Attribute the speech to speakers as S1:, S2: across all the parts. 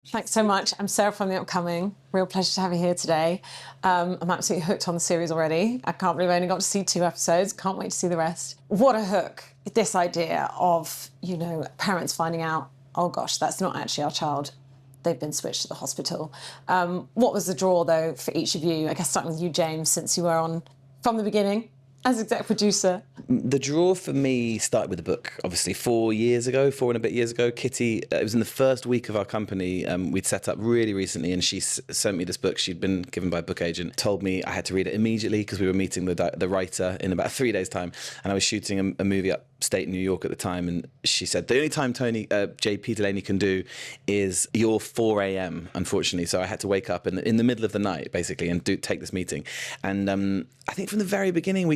S1: Thanks so much. I'm Sarah from The Upcoming. Real pleasure to have you here today. I'm absolutely hooked on the series already. I can't believe I only got to see 2 episodes. Can't wait to see the rest. What a hook. This idea of, parents finding out, oh gosh, that's not actually our child. They've been switched to the hospital. What was the draw, though, for each of you? I guess starting with you, James, since you were on from the beginning as exec producer.
S2: The draw for me started with the book, obviously 4 and a bit years ago. Kitty, it was in the first week of our company. We'd set up really recently, and she sent me this book she'd been given by a book agent, told me I had to read it immediately because we were meeting the writer in about 3 days' time, and I was shooting a movie upstate New York at the time, and she said, the only time JP Delaney can do is your 4 a.m, unfortunately. So I had to wake up in the middle of the night, basically, and take this meeting. And I think from the very beginning,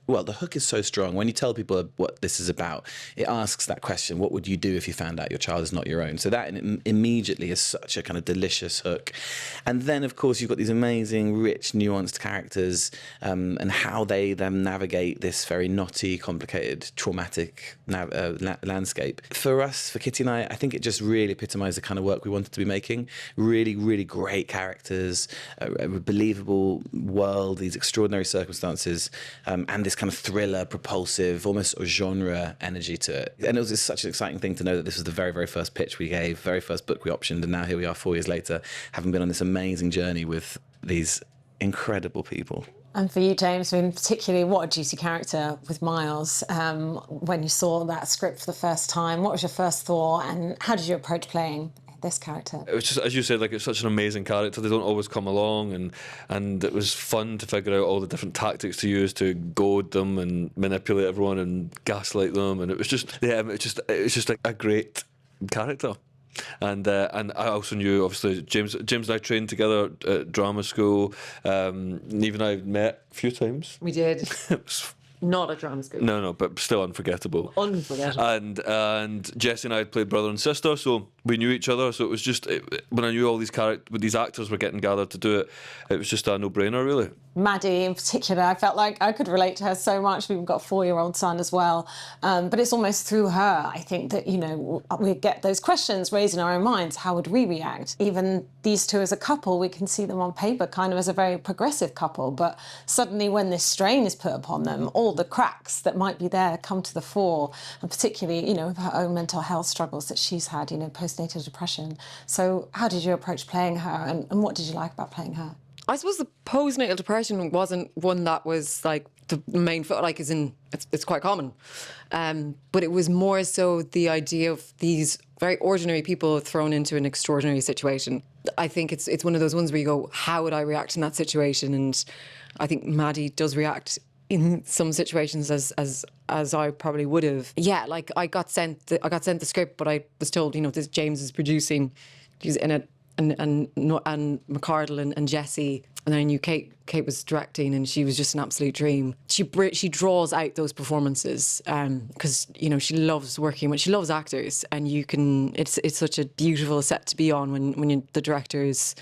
S2: the hook is so strong. When you tell people what this is about, it asks that question, what would you do if you found out your child is not your own? So that immediately is such a kind of delicious hook. And then, of course, you've got these amazing, rich, nuanced characters and how they then navigate this very knotty, complicated, traumatic landscape. For us, for Kitty and I think it just really epitomised the kind of work we wanted to be making. Really, really great characters, a believable world, these extraordinary circumstances, and this kind of thriller, propulsive, almost a genre energy to it. And it was just such an exciting thing to know that this was the very, very first pitch we gave, very first book we optioned, and now here we are 4 years later, having been on this amazing journey with these incredible people.
S1: And for you, James, particularly, what a juicy character with Miles. When you saw that script for the first time, what was your first thought, and how did you approach playing this character?
S3: It was just, as you said, it's such an amazing character. They don't always come along, and it was fun to figure out all the different tactics to use to goad them and manipulate everyone and gaslight them. And it was just, a great character. And I also knew, obviously, James and I trained together at drama school. Niamh and I met a few times.
S4: We did.
S3: It was
S4: not at drama school.
S3: No, but still unforgettable.
S4: Unforgettable.
S3: And Jessie and I had played brother and sister, so we knew each other. So it was just, when I knew all these these actors were getting gathered to do it, it was just a no-brainer, really.
S1: Maddie, in particular, I felt like I could relate to her so much. We've got a 4-year-old son as well. But it's almost through her, I think, that, we get those questions raised in our own minds. How would we react? Even these two as a couple, we can see them on paper kind of as a very progressive couple. But suddenly when this strain is put upon them, all the cracks that might be there come to the fore. And particularly, with her own mental health struggles that she's had, postnatal depression. So how did you approach playing her, and what did you like about playing her?
S4: I suppose the postnatal depression wasn't one that was the main, it's quite common. But it was more so the idea of these very ordinary people thrown into an extraordinary situation. I think it's one of those ones where you go, how would I react in that situation? And I think Maddie does react in some situations as I probably would have. Yeah, I got sent the script, but I was told, this James is producing, he's in it. And McArdle and Jessie, and then I knew Kate was directing, and she was just an absolute dream. She draws out those performances because she loves working with, she loves actors, and it's such a beautiful set to be on when the director is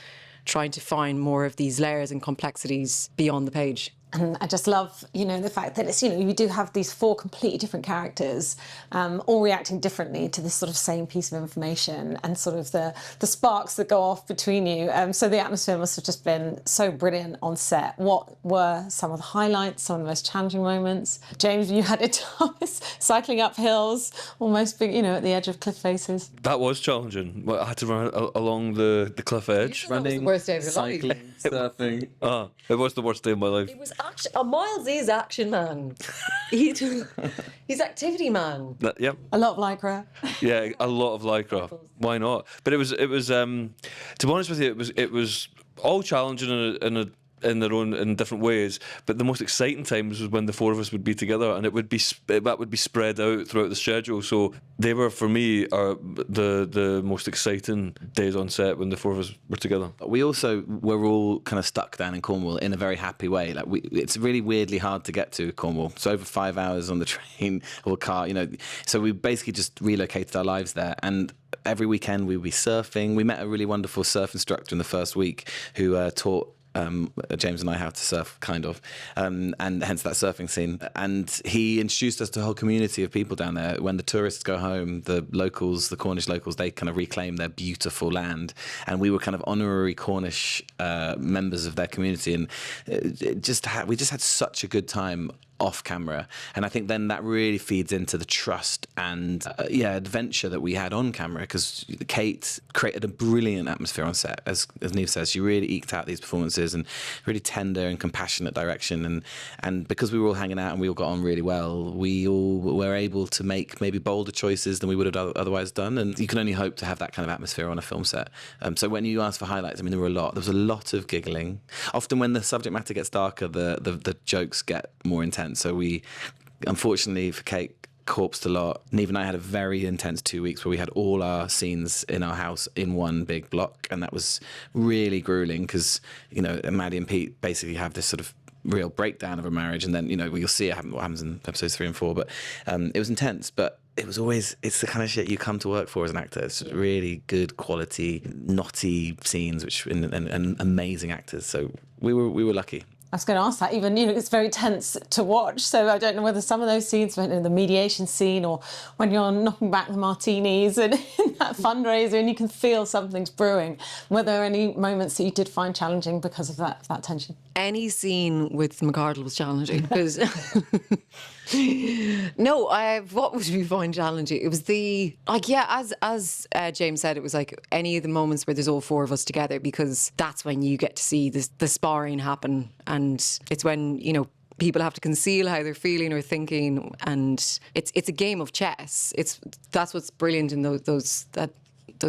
S4: trying to find more of these layers and complexities beyond the page.
S1: And I just love, the fact that it's, you do have these 4 completely different characters, all reacting differently to this sort of same piece of information, and sort of the sparks that go off between you. So the atmosphere must have just been so brilliant on set. What were some of the highlights, some of the most challenging moments? James, you had it Thomas, cycling up hills, almost being, at the edge of cliff faces.
S3: That was challenging. I had to run along the cliff edge.
S4: Running, the worst day of your life.
S2: Cycling, surfing.
S3: It was the worst day of my life.
S4: It was Miles is action man. He's activity man.
S3: Yep.
S1: A lot of lycra.
S3: Yeah, a lot of lycra. Why not? But it was. To be honest with you, it was all challenging in their own, in different ways. But the most exciting times was when the 4 of us would be together, and that would be spread out throughout the schedule. So they were, for me, the most exciting days on set when the 4 of us were together.
S2: We also were all kind of stuck down in Cornwall in a very happy way. It's really weirdly hard to get to Cornwall. So over 5 hours on the train or car, So we basically just relocated our lives there, and every weekend we would be surfing. We met a really wonderful surf instructor in the first week who taught James and I how to surf, kind of, and hence that surfing scene. And he introduced us to a whole community of people down there. When the tourists go home, the locals, the Cornish locals, they kind of reclaim their beautiful land, and we were kind of honorary Cornish members of their community, and we just had such a good time off camera. And I think then that really feeds into the trust and adventure that we had on camera, because Kate created a brilliant atmosphere on set. As Niamh says, she really eked out these performances and really tender and compassionate direction, and because we were all hanging out and we all got on really well, we all were able to make maybe bolder choices than we would have otherwise done. And you can only hope to have that kind of atmosphere on a film set. So when you asked for highlights, I mean, there was a lot of giggling. Often when the subject matter gets darker, the jokes get more intense. So we, unfortunately for Kate, corpsed a lot. Niamh and I had a very intense 2 weeks where we had all our scenes in our house in one big block, and that was really grueling because, Maddie and Pete basically have this sort of real breakdown of a marriage, and then, you'll see what happens in episodes 3 and 4, but it was intense, but it's the kind of shit you come to work for as an actor. It's really good quality, knotty scenes, and amazing actors. So we were lucky.
S1: I was going to ask that. Even, it's very tense to watch. So I don't know whether some of those scenes, the mediation scene, or when you're knocking back the martinis and in that fundraiser and you can feel something's brewing, were there any moments that you did find challenging because of that tension?
S4: Any scene with McArdle was challenging because what would we find challenging? It was as James said, it was like any of the moments where there's all four of us together, because that's when you get to see the sparring happen, and it's when people have to conceal how they're feeling or thinking, and it's a game of chess. That's what's brilliant in those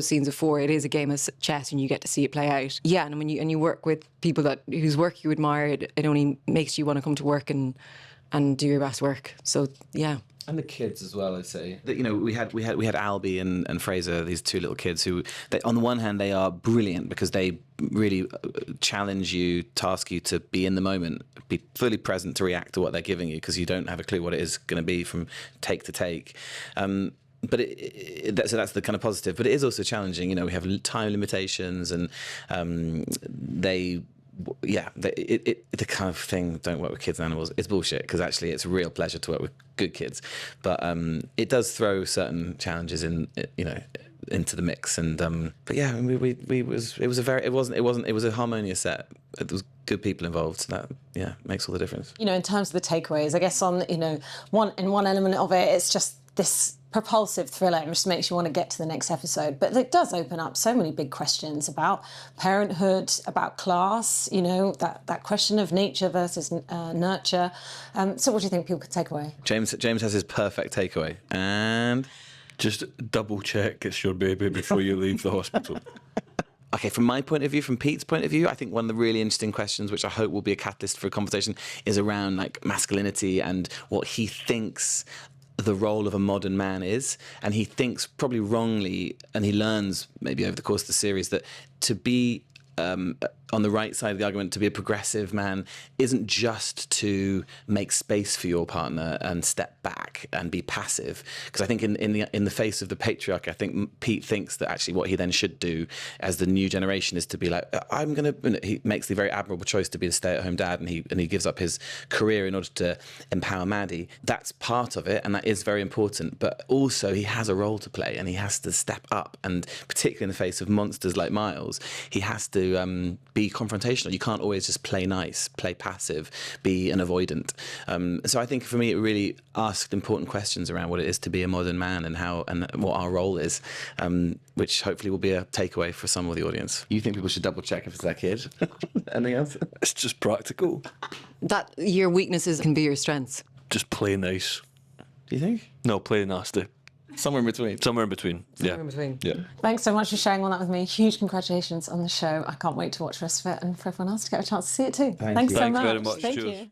S4: scenes of four. It is a game of chess, and you get to see it play out. Yeah, and when you work with people whose work you admire, it only makes you want to come to work and do your best work. So yeah.
S2: And the kids as well, I'd say. We had Albie and Fraser, these two little kids who, on the one hand, they are brilliant because they really challenge you, task you to be in the moment, be fully present to react to what they're giving you, because you don't have a clue what it is going to be from take to take. But so that's the kind of positive. But it is also challenging. We have time limitations, and the kind of thing, don't work with kids and animals, it's bullshit, because actually it's a real pleasure to work with good kids. But it does throw certain challenges into the mix. And but yeah, it was a harmonious set. There was good people involved, so that makes all the difference.
S1: In terms of the takeaways, I guess on one element of it, it's just this propulsive thriller. It just makes you want to get to the next episode. But it does open up so many big questions about parenthood, about class, that question of nature versus nurture. So what do you think people could take away?
S2: James has his perfect takeaway. And
S3: just double check it's your baby before you leave the hospital.
S2: Okay, from my point of view, from Pete's point of view, I think one of the really interesting questions, which I hope will be a catalyst for a conversation, is around masculinity and what he thinks the role of a modern man is. And he thinks, probably wrongly, and he learns maybe over the course of the series, that to be on the right side of the argument, to be a progressive man isn't just to make space for your partner and step back and be passive. Because I think in the face of the patriarchy, I think Pete thinks that actually what he then should do as the new generation is to be like, he makes the very admirable choice to be a stay-at-home dad, and he gives up his career in order to empower Maddie. That's part of it, and that is very important. But also he has a role to play, and he has to step up, and particularly in the face of monsters like Miles, he has to be confrontational. You can't always just play nice, play passive, be an avoidant. So I think for me, it really asked important questions around what it is to be a modern man and what our role is, which hopefully will be a takeaway for some of the audience. You think people should double check if it's their kid? Anything else?
S3: It's just practical.
S4: That your weaknesses can be your strengths.
S3: Just play nice.
S2: Do you think?
S3: No, play nasty.
S2: Somewhere in between.
S3: Somewhere in between.
S4: Somewhere in between.
S3: Yeah.
S1: Thanks so much for sharing all that with me. Huge congratulations on the show. I can't wait to watch the rest of it, and for everyone else to get a chance to see it too.
S2: Thank you.
S1: Thanks so
S3: Thanks
S1: much.
S3: very much.
S1: Thank
S3: Cheers.
S1: you.